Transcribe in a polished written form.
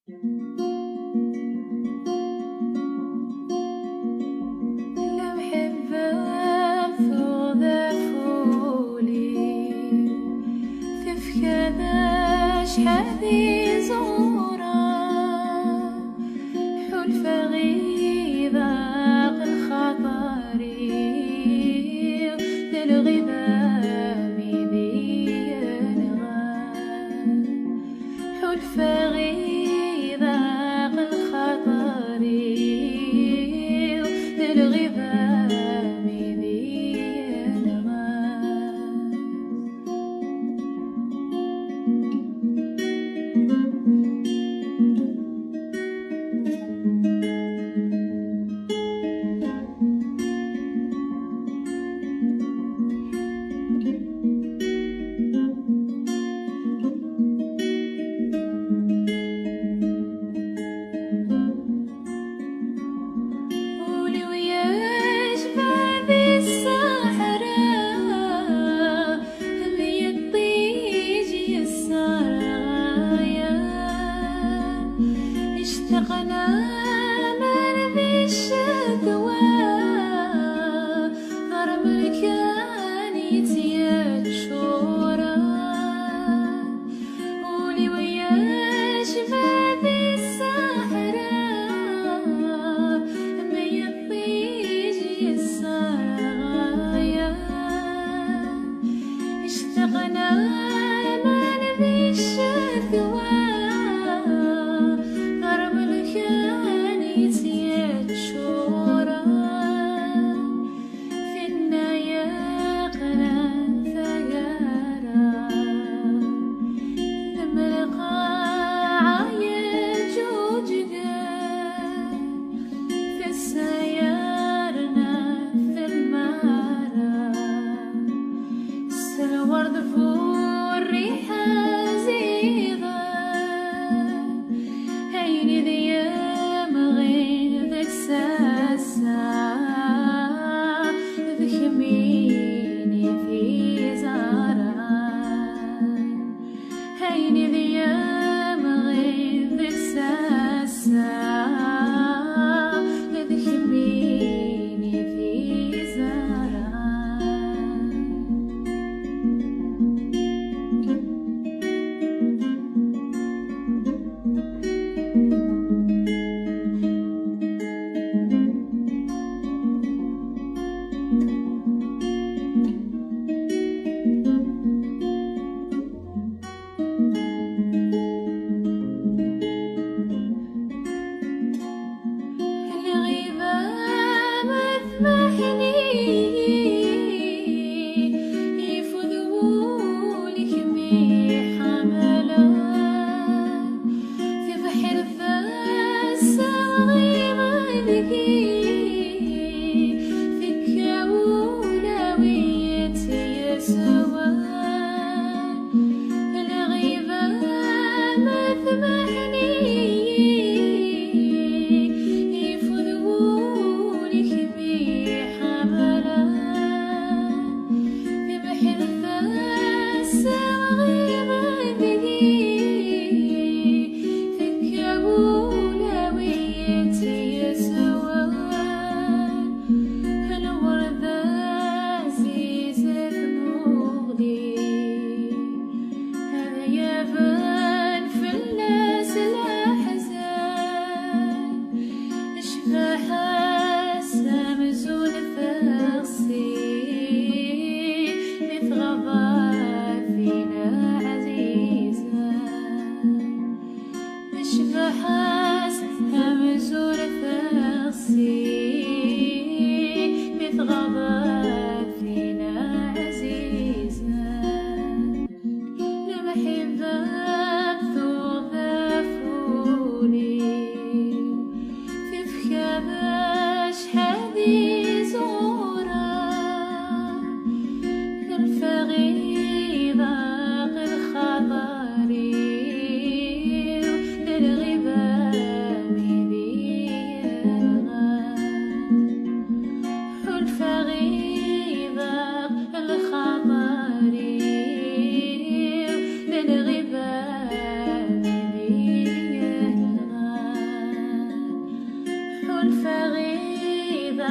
المحبة ثوذا فولي تفكذا شحال زورا حلف غيظا الخطري للغبام ذي الغام حلف غيظا الخطري للغبام ذي الغام اشتقنا من ذي الشكوى ضرب الكان يتيجشورا قولي وياش بهذي الصحراء ما يطيج السرايا اشتقنا من ذي الشكوى الورد فور ريحة زيضة هيني ذي مغين ذاك ساسا ذكميني في زهران هيني ذي مغين ذاك ساسا ذكميني في زهران مثل الفريدة